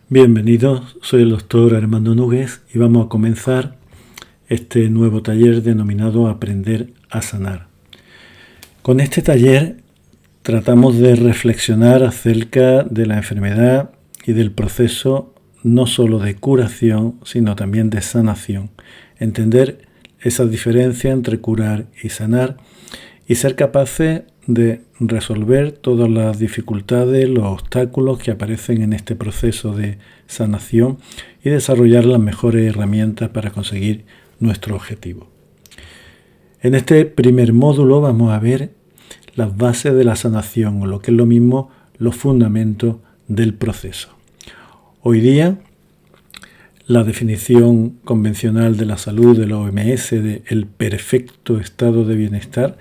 Bienvenidos, soy el doctor Armando Núguez y vamos a comenzar este nuevo taller denominado Aprender a Sanar. Con este taller tratamos de reflexionar acerca de la enfermedad y del proceso no solo de curación, sino también de sanación. Entender esa diferencia entre curar y sanar y ser capaces de resolver todas las dificultades, los obstáculos que aparecen en este proceso de sanación y desarrollar las mejores herramientas para conseguir nuestro objetivo. En este primer módulo vamos a ver las bases de la sanación, o lo que es lo mismo, los fundamentos del proceso. Hoy día, la definición convencional de la salud de la OMS de el perfecto estado de bienestar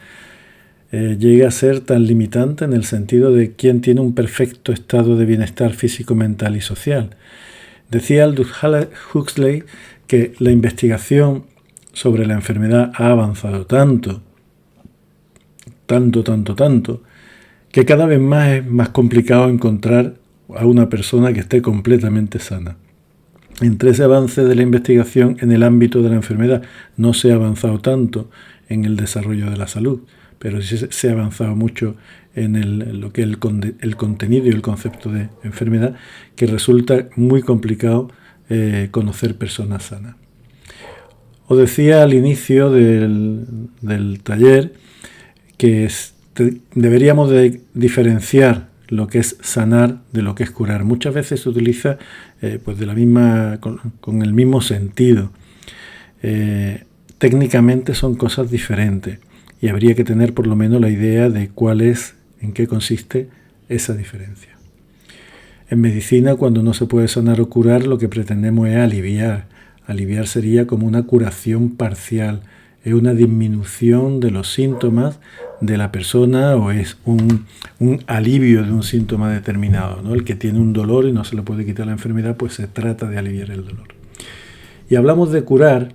llega a ser tan limitante en el sentido de quién tiene un perfecto estado de bienestar físico, mental y social. Decía Aldous Huxley que la investigación sobre la enfermedad ha avanzado tanto, que cada vez más es más complicado encontrar a una persona que esté completamente sana. Entre ese avance de la investigación en el ámbito de la enfermedad no se ha avanzado tanto en el desarrollo de la salud, pero sí se ha avanzado mucho en lo que es el contenido y el concepto de enfermedad, que resulta muy complicado conocer personas sanas. Os decía al inicio del taller que deberíamos de diferenciar lo que es sanar de lo que es curar. Muchas veces se utiliza con el mismo sentido. Técnicamente son cosas diferentes y habría que tener por lo menos la idea de en qué consiste esa diferencia. En medicina, cuando no se puede sanar o curar, lo que pretendemos es aliviar. Aliviar sería como una curación parcial, es una disminución de los síntomas de la persona o es un alivio de un síntoma determinado, ¿no? El que tiene un dolor y no se le puede quitar la enfermedad, pues se trata de aliviar el dolor. Y hablamos de curar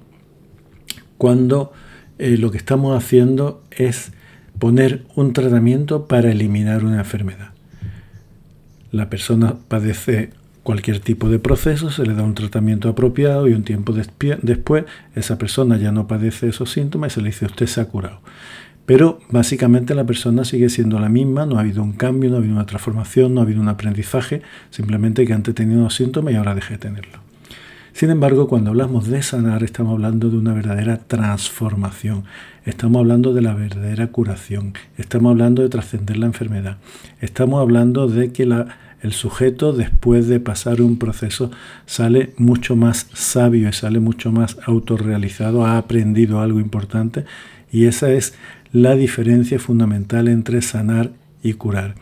cuando lo que estamos haciendo es poner un tratamiento para eliminar una enfermedad. La persona padece cualquier tipo de proceso, se le da un tratamiento apropiado y un tiempo después esa persona ya no padece esos síntomas y se le dice usted se ha curado. Pero básicamente la persona sigue siendo la misma, no ha habido un cambio, no ha habido una transformación, no ha habido un aprendizaje, simplemente que antes tenía unos síntomas y ahora deja de tenerlo. Sin embargo, cuando hablamos de sanar, estamos hablando de una verdadera transformación, estamos hablando de la verdadera curación, estamos hablando de trascender la enfermedad, estamos hablando de que el sujeto, después de pasar un proceso, sale mucho más sabio y sale mucho más autorrealizado, ha aprendido algo importante, y esa es la diferencia fundamental entre sanar y curar.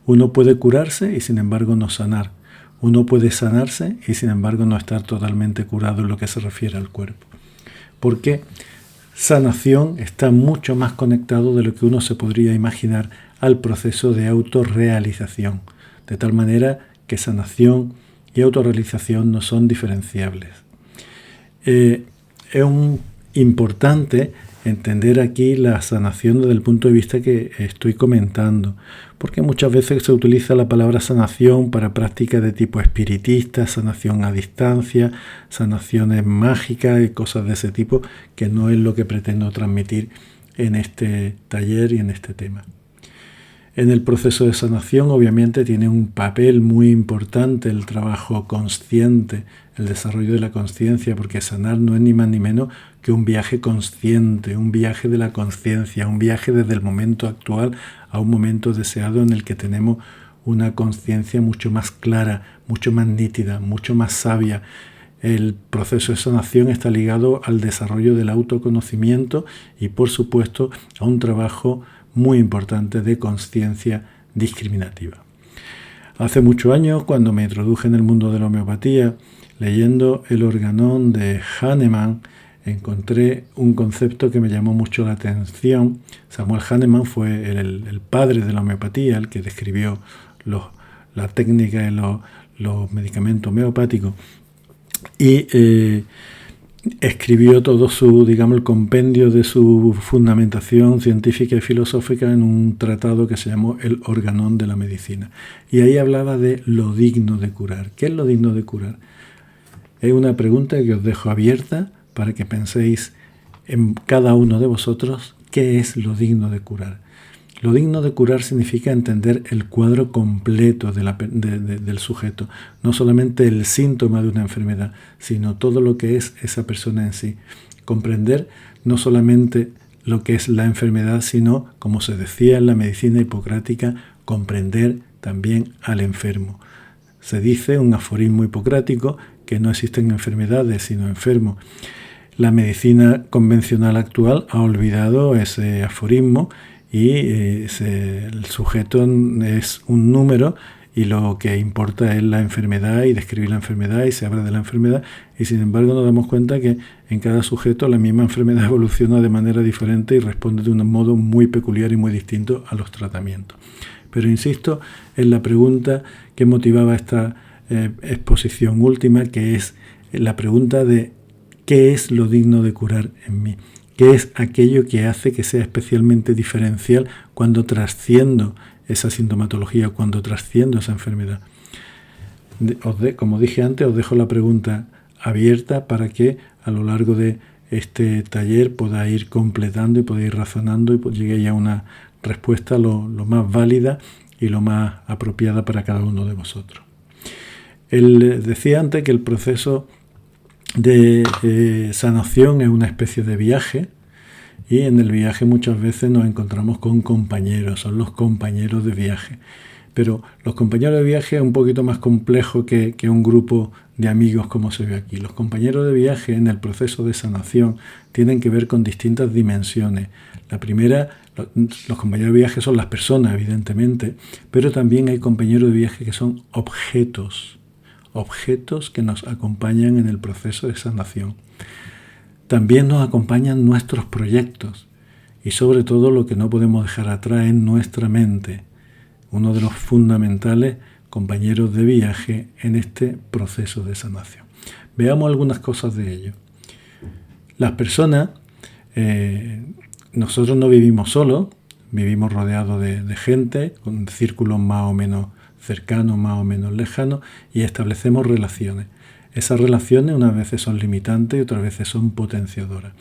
Uno puede curarse y sin embargo no sanar. Uno puede sanarse y sin embargo no estar totalmente curado en lo que se refiere al cuerpo. Porque sanación está mucho más conectado de lo que uno se podría imaginar al proceso de autorrealización. De tal manera que sanación y autorrealización no son diferenciables. Es importante entender aquí la sanación desde el punto de vista que estoy comentando, porque muchas veces se utiliza la palabra sanación para prácticas de tipo espiritista, sanación a distancia, sanaciones mágicas y cosas de ese tipo, que no es lo que pretendo transmitir en este taller y en este tema. En el proceso de sanación, obviamente, tiene un papel muy importante el trabajo consciente, el desarrollo de la conciencia, porque sanar no es ni más ni menos que un viaje consciente, un viaje de la conciencia, un viaje desde el momento actual a un momento deseado en el que tenemos una conciencia mucho más clara, mucho más nítida, mucho más sabia. El proceso de sanación está ligado al desarrollo del autoconocimiento y, por supuesto, a un trabajo muy importante de conciencia discriminativa. Hace muchos años, cuando me introduje en el mundo de la homeopatía, leyendo el Organón de Hahnemann, encontré un concepto que me llamó mucho la atención. Samuel Hahnemann fue el padre de la homeopatía, el que describió la técnica de los medicamentos homeopáticos. Y escribió todo su, digamos, el compendio de su fundamentación científica y filosófica en un tratado que se llamó El Organón de la Medicina. Y ahí hablaba de lo digno de curar. ¿Qué es lo digno de curar? Es una pregunta que os dejo abierta para que penséis en cada uno de vosotros qué es lo digno de curar. Lo digno de curar significa entender el cuadro completo del sujeto, no solamente el síntoma de una enfermedad, sino todo lo que es esa persona en sí. Comprender no solamente lo que es la enfermedad, sino, como se decía en la medicina hipocrática, comprender también al enfermo. Se dice, un aforismo hipocrático, que no existen enfermedades sino enfermos. La medicina convencional actual ha olvidado ese aforismo y el sujeto es un número y lo que importa es la enfermedad y describir la enfermedad y se habla de la enfermedad y sin embargo nos damos cuenta que en cada sujeto la misma enfermedad evoluciona de manera diferente y responde de un modo muy peculiar y muy distinto a los tratamientos. Pero insisto en la pregunta que motivaba esta exposición última, que es la pregunta de ¿qué es lo digno de curar en mí? ¿Qué es aquello que hace que sea especialmente diferencial cuando trasciendo esa sintomatología, cuando trasciendo esa enfermedad? Como dije antes, os dejo la pregunta abierta para que a lo largo de este taller podáis ir completando y podáis ir razonando y lleguéis a una respuesta lo más válida y lo más apropiada para cada uno de vosotros. Él decía antes que el proceso de sanación es una especie de viaje y en el viaje muchas veces nos encontramos con compañeros, son los compañeros de viaje. Pero los compañeros de viaje es un poquito más complejo que un grupo de amigos como se ve aquí. Los compañeros de viaje en el proceso de sanación tienen que ver con distintas dimensiones. La primera, los compañeros de viaje son las personas, evidentemente, pero también hay compañeros de viaje que son objetos que nos acompañan en el proceso de sanación. También nos acompañan nuestros proyectos y sobre todo lo que no podemos dejar atrás es nuestra mente, uno de los fundamentales compañeros de viaje en este proceso de sanación. Veamos algunas cosas de ello. Las personas, nosotros no vivimos solos, vivimos rodeados de gente, con círculos más o menos cercanos, más o menos lejanos, y establecemos relaciones. Esas relaciones unas veces son limitantes y otras veces son potenciadoras.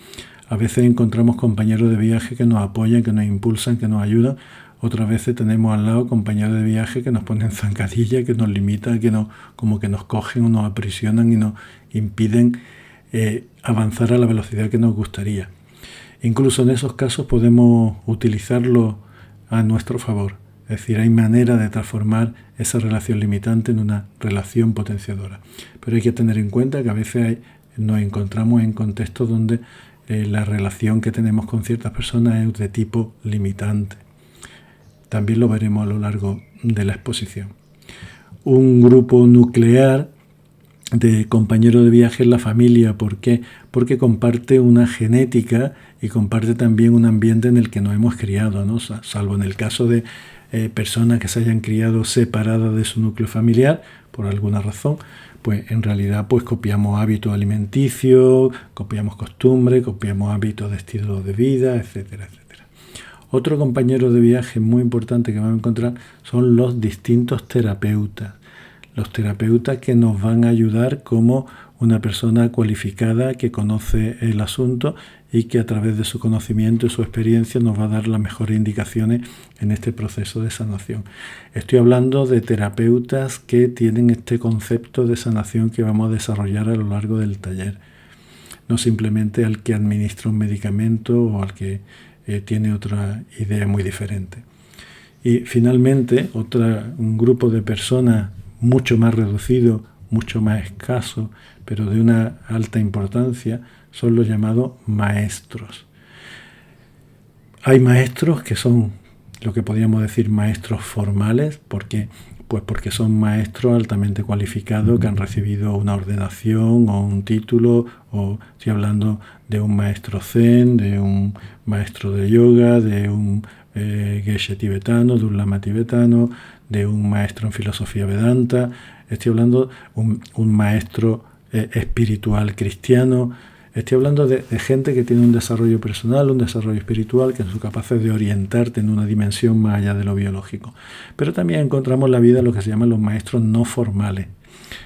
A veces encontramos compañeros de viaje que nos apoyan, que nos impulsan, que nos ayudan. Otras veces tenemos al lado compañeros de viaje que nos ponen zancadillas, que nos limitan, como que nos cogen o nos aprisionan y nos impiden avanzar a la velocidad que nos gustaría. Incluso en esos casos podemos utilizarlo a nuestro favor. Es decir, hay manera de transformar esa relación limitante en una relación potenciadora. Pero hay que tener en cuenta que a veces nos encontramos en contextos donde la relación que tenemos con ciertas personas es de tipo limitante. También lo veremos a lo largo de la exposición. Un grupo nuclear de compañeros de viaje es la familia. ¿Por qué? Porque comparte una genética y comparte también un ambiente en el que nos hemos criado, ¿no? Salvo en el caso de personas que se hayan criado separadas de su núcleo familiar por alguna razón, pues en realidad pues copiamos hábitos alimenticios, copiamos costumbres, copiamos hábitos de estilo de vida, etcétera, etcétera. Otro compañero de viaje muy importante que vamos a encontrar son los distintos terapeutas. Los terapeutas que nos van a ayudar como una persona cualificada que conoce el asunto y que a través de su conocimiento y su experiencia nos va a dar las mejores indicaciones en este proceso de sanación. Estoy hablando de terapeutas que tienen este concepto de sanación que vamos a desarrollar a lo largo del taller. No simplemente al que administra un medicamento o al que tiene otra idea muy diferente. Y finalmente, un grupo de personas mucho más reducido, mucho más escaso, pero de una alta importancia, son los llamados maestros. Hay maestros que son lo que podríamos decir maestros formales, porque son maestros altamente cualificados que han recibido una ordenación o un título, o estoy hablando de un maestro zen, de un maestro de yoga, de un geshe tibetano, de un lama tibetano, de un maestro en filosofía vedanta. Estoy hablando de un maestro espiritual cristiano. Estoy hablando de gente que tiene un desarrollo personal, un desarrollo espiritual, que son capaces de orientarte en una dimensión más allá de lo biológico. Pero también encontramos en la vida lo que se llaman los maestros no formales.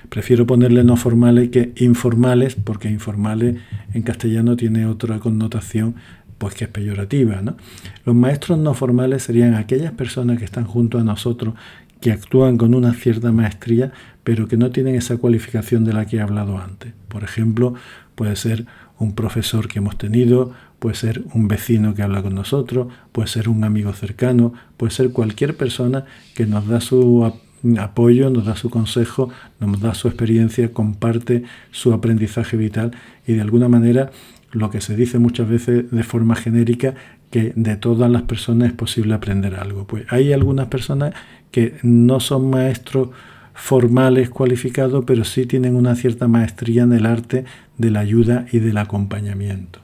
Prefiero ponerle no formales que informales, porque informales en castellano tiene otra connotación pues que es peyorativa, ¿no? Los maestros no formales serían aquellas personas que están junto a nosotros, que actúan con una cierta maestría, pero que no tienen esa cualificación de la que he hablado antes. Por ejemplo, puede ser un profesor que hemos tenido, puede ser un vecino que habla con nosotros, puede ser un amigo cercano, puede ser cualquier persona que nos da su apoyo, nos da su consejo, nos da su experiencia, comparte su aprendizaje vital y de alguna manera lo que se dice muchas veces de forma genérica, que de todas las personas es posible aprender algo. Pues hay algunas personas que no son maestros formales cualificados, pero sí tienen una cierta maestría en el arte de la ayuda y del acompañamiento.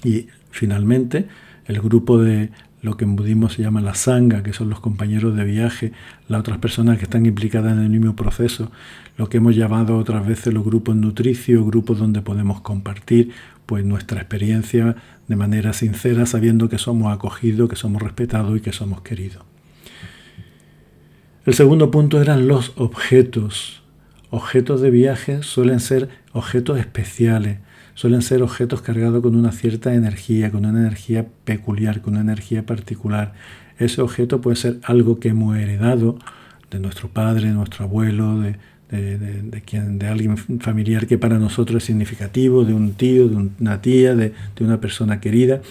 Y finalmente, el grupo de lo que en budismo se llama la sangha, que son los compañeros de viaje, las otras personas que están implicadas en el mismo proceso, lo que hemos llamado otras veces los grupos nutricios, grupos donde podemos compartir pues nuestra experiencia de manera sincera, sabiendo que somos acogidos, que somos respetados y que somos queridos. El segundo punto eran los objetos. Objetos de viaje suelen ser objetos especiales, suelen ser objetos cargados con una cierta energía, con una energía peculiar, con una energía particular. Ese objeto puede ser algo que hemos heredado de nuestro padre, de nuestro abuelo, de alguien familiar que para nosotros es significativo, de un tío, de una tía, de una persona querida.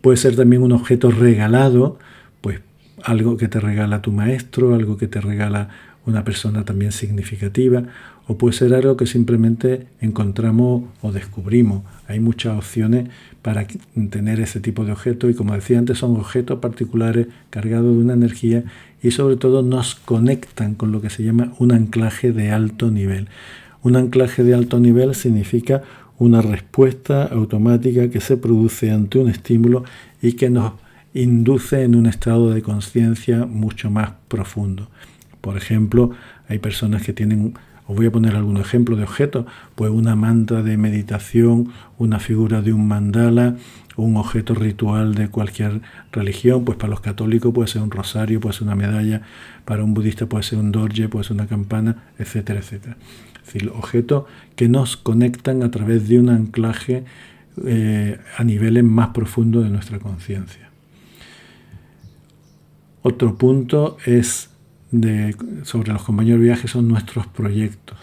Puede ser también un objeto regalado, pues algo que te regala tu maestro, algo que te regala una persona también significativa, o puede ser algo que simplemente encontramos o descubrimos. Hay muchas opciones para tener ese tipo de objetos y, como decía antes, son objetos particulares cargados de una energía y sobre todo nos conectan con lo que se llama un anclaje de alto nivel. Un anclaje de alto nivel significa una respuesta automática que se produce ante un estímulo y que nos induce en un estado de conciencia mucho más profundo. Por ejemplo, hay personas que tienen, os voy a poner algún ejemplo de objetos, pues una manta de meditación, una figura de un mandala, un objeto ritual de cualquier religión. Pues para los católicos puede ser un rosario, puede ser una medalla, para un budista puede ser un dorje, puede ser una campana, etcétera, etcétera. Es decir, objetos que nos conectan a través de un anclaje a niveles más profundos de nuestra conciencia. Otro punto es sobre los compañeros de viaje son nuestros proyectos.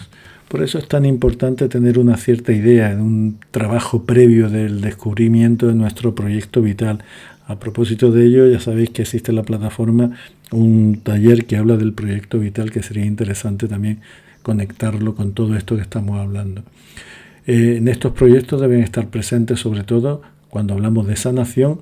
Por eso es tan importante tener una cierta idea, un trabajo previo del descubrimiento de nuestro proyecto vital. A propósito de ello, ya sabéis que existe en la plataforma un taller que habla del proyecto vital, que sería interesante también conectarlo con todo esto que estamos hablando. En estos proyectos deben estar presentes, sobre todo cuando hablamos de sanación,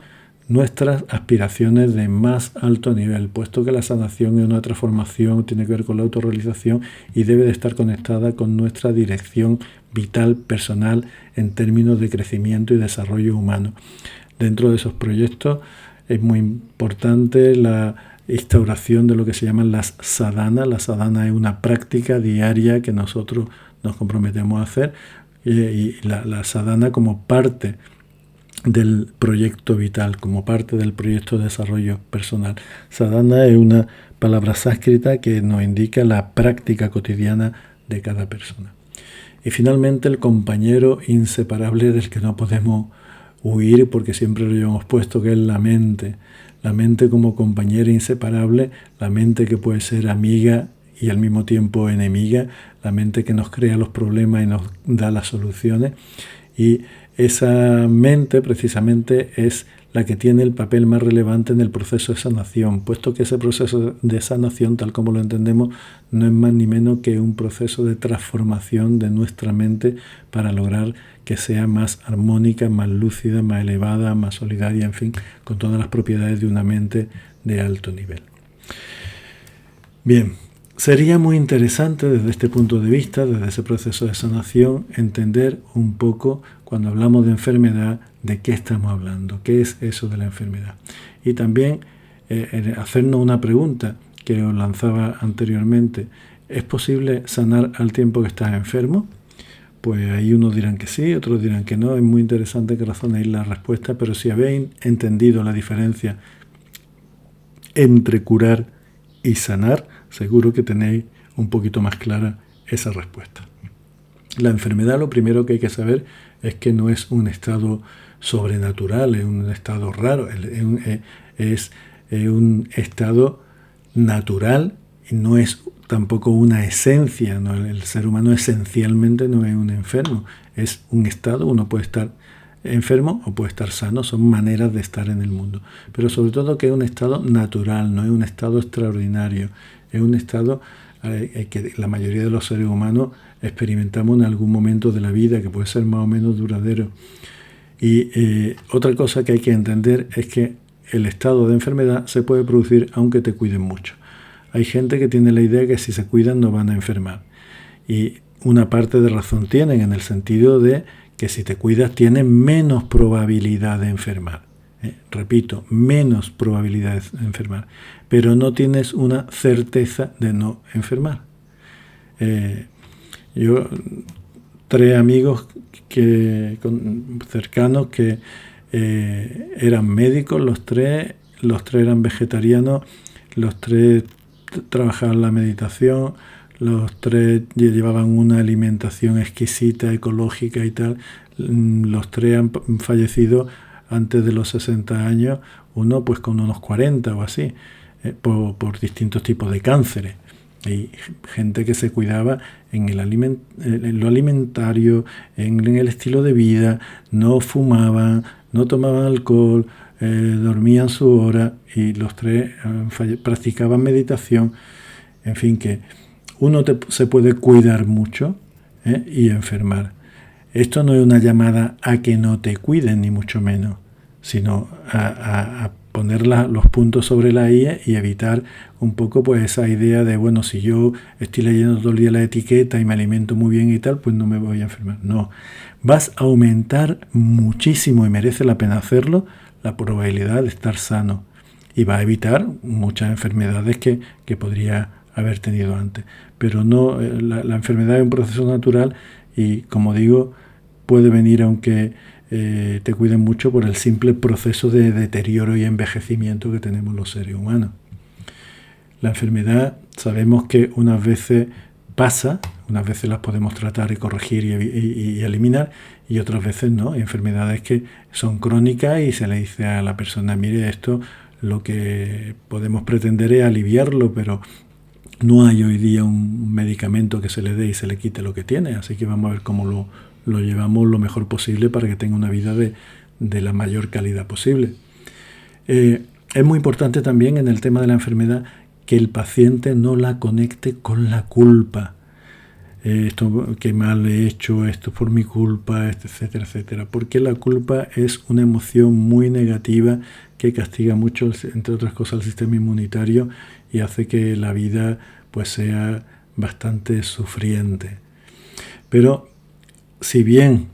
nuestras aspiraciones de más alto nivel, puesto que la sanación es una transformación, tiene que ver con la autorrealización y debe de estar conectada con nuestra dirección vital, personal, en términos de crecimiento y desarrollo humano. Dentro de esos proyectos es muy importante la instauración de lo que se llaman las sadhanas. La sadhana es una práctica diaria que nosotros nos comprometemos a hacer y la sadhana como parte del proyecto vital, como parte del proyecto de desarrollo personal. Sadhana es una palabra sánscrita que nos indica la práctica cotidiana de cada persona. Y finalmente el compañero inseparable del que no podemos huir, porque siempre lo llevamos puesto, que es la mente. La mente como compañera inseparable, la mente que puede ser amiga y al mismo tiempo enemiga, la mente que nos crea los problemas y nos da las soluciones. Y esa mente precisamente es la que tiene el papel más relevante en el proceso de sanación, puesto que ese proceso de sanación, tal como lo entendemos, no es más ni menos que un proceso de transformación de nuestra mente para lograr que sea más armónica, más lúcida, más elevada, más solidaria, en fin, con todas las propiedades de una mente de alto nivel. Bien. Sería muy interesante desde este punto de vista, desde ese proceso de sanación, entender un poco, cuando hablamos de enfermedad, de qué estamos hablando, qué es eso de la enfermedad. Y también hacernos una pregunta que os lanzaba anteriormente. ¿Es posible sanar al tiempo que estás enfermo? pues ahí unos dirán que sí, otros dirán que no. Es muy interesante que razonéis la respuesta, pero si habéis entendido la diferencia entre curar y sanar, seguro que tenéis un poquito más clara esa respuesta. La enfermedad, lo primero que hay que saber es que no es un estado sobrenatural, es un estado raro, es un estado natural y no es tampoco una esencia, ¿no? El ser humano esencialmente no es un enfermo, es un estado. Uno puede estar enfermo o puede estar sano, son maneras de estar en el mundo, pero sobre todo que es un estado natural, no es un estado extraordinario, es un estado que la mayoría de los seres humanos experimentamos en algún momento de la vida, que puede ser más o menos duradero. Y otra cosa que hay que entender es que el estado de enfermedad se puede producir aunque te cuiden mucho. Hay gente que tiene la idea que si se cuidan no van a enfermar, y una parte de razón tienen, en el sentido de que si te cuidas tienes menos probabilidad de enfermar. Repito, menos probabilidad de enfermar, pero no tienes una certeza de no enfermar. Yo, 3 amigos cercanos que eran médicos, los tres eran vegetarianos, los 3 trabajaban la meditación, los 3 llevaban una alimentación exquisita, ecológica y tal. Los 3 han fallecido antes de los 60 años, uno pues con unos 40 o así, por distintos tipos de cánceres. Hay gente que se cuidaba en lo alimentario, en el estilo de vida, no fumaban, no tomaban alcohol, dormían su hora, y los 3 practicaban meditación. En fin, que uno se puede cuidar mucho y enfermar. Esto no es una llamada a que no te cuiden, ni mucho menos, sino a poner los puntos sobre la I y evitar un poco pues esa idea de, bueno, si yo estoy leyendo todo el día la etiqueta y me alimento muy bien y tal, pues no me voy a enfermar. No, vas a aumentar muchísimo, y merece la pena hacerlo, la probabilidad de estar sano, y va a evitar muchas enfermedades que podría haber tenido antes. Pero no, la enfermedad es un proceso natural, y como digo, puede venir aunque te cuiden mucho, por el simple proceso de deterioro y envejecimiento que tenemos los seres humanos. La enfermedad sabemos que unas veces pasa, unas veces las podemos tratar y corregir y eliminar, y otras veces no. Hay enfermedades que son crónicas y se le dice a la persona, mire, esto lo que podemos pretender es aliviarlo, pero no hay hoy día un medicamento que se le dé y se le quite lo que tiene, así que vamos a ver cómo lo llevamos lo mejor posible para que tenga una vida de la mayor calidad posible. Es muy importante también en el tema de la enfermedad que el paciente no la conecte con la culpa. Esto que mal he hecho, esto por mi culpa, etcétera, etcétera. Porque la culpa es una emoción muy negativa que castiga mucho, entre otras cosas, el sistema inmunitario, y hace que la vida pues sea bastante sufriente. Pero si bien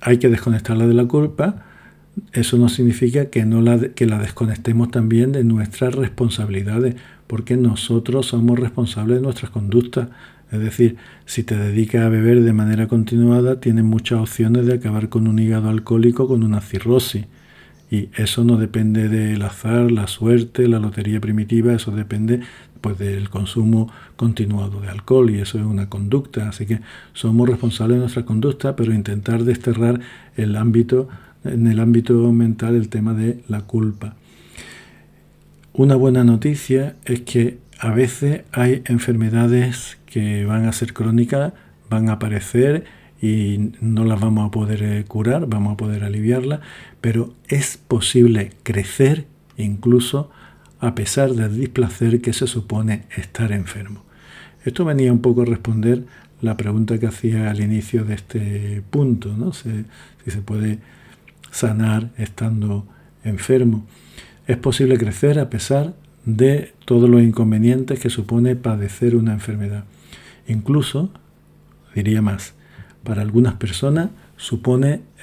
hay que desconectarla de la culpa, eso no significa que la desconectemos también de nuestras responsabilidades, porque nosotros somos responsables de nuestras conductas. Es decir, si te dedicas a beber de manera continuada, tienes muchas opciones de acabar con un hígado alcohólico, con una cirrosis. Y eso no depende del azar, la suerte, la lotería primitiva, eso depende pues del consumo continuado de alcohol, y eso es una conducta. Así que somos responsables de nuestra conducta, pero intentar desterrar en el ámbito mental el tema de la culpa. Una buena noticia es que a veces hay enfermedades que van a ser crónicas, van a aparecer y no las vamos a poder curar, vamos a poder aliviarlas, pero es posible crecer incluso a pesar del displacer que se supone estar enfermo. Esto venía un poco a responder la pregunta que hacía al inicio de este punto, ¿no? Si se puede sanar estando enfermo. Es posible crecer a pesar de todos los inconvenientes que supone padecer una enfermedad. Incluso, diría más, para algunas personas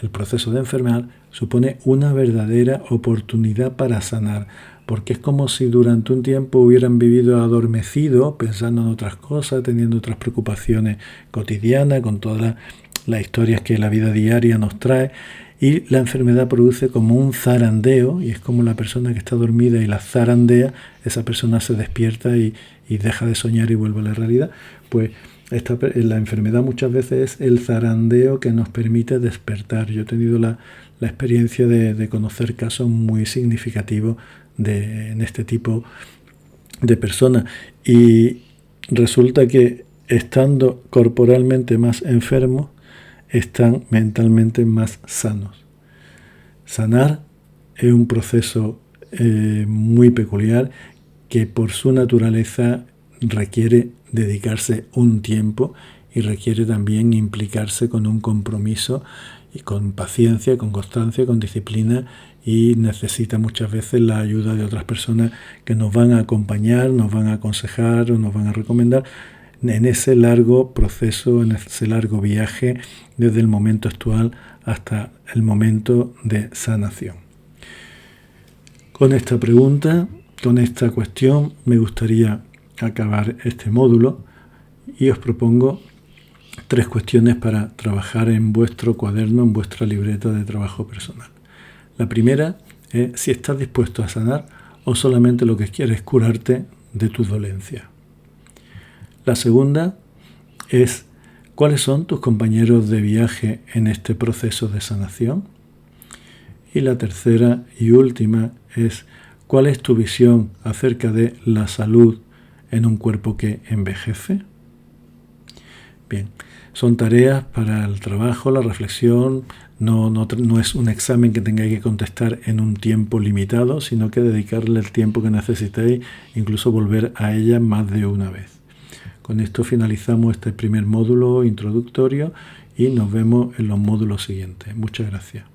el proceso de enfermedad supone una verdadera oportunidad para sanar, porque es como si durante un tiempo hubieran vivido adormecido, pensando en otras cosas, teniendo otras preocupaciones cotidianas, con todas las historias que la vida diaria nos trae, y la enfermedad produce como un zarandeo, y es como la persona que está dormida y la zarandea, esa persona se despierta y deja de soñar y vuelve a la realidad. Pues la enfermedad muchas veces es el zarandeo que nos permite despertar. Yo he tenido la experiencia de conocer casos muy significativos en este tipo de personas, y resulta que estando corporalmente más enfermos, están mentalmente más sanos. Sanar es un proceso muy peculiar que por su naturaleza requiere dedicarse un tiempo y requiere también implicarse con un compromiso y con paciencia, con constancia, con disciplina, y necesita muchas veces la ayuda de otras personas que nos van a acompañar, nos van a aconsejar o nos van a recomendar en ese largo proceso, en ese largo viaje desde el momento actual hasta el momento de sanación. Con esta pregunta, con esta cuestión, me gustaría acabar este módulo y os propongo 3 cuestiones para trabajar en vuestro cuaderno, en vuestra libreta de trabajo personal. La primera es si estás dispuesto a sanar o solamente lo que quieres es curarte de tu dolencia. La segunda es cuáles son tus compañeros de viaje en este proceso de sanación. Y la tercera y última es cuál es tu visión acerca de la salud en un cuerpo que envejece. Bien, son tareas para el trabajo, la reflexión. No es un examen que tengáis que contestar en un tiempo limitado, sino que dedicarle el tiempo que necesitéis, incluso volver a ella más de una vez. Con esto finalizamos este primer módulo introductorio y nos vemos en los módulos siguientes. Muchas gracias.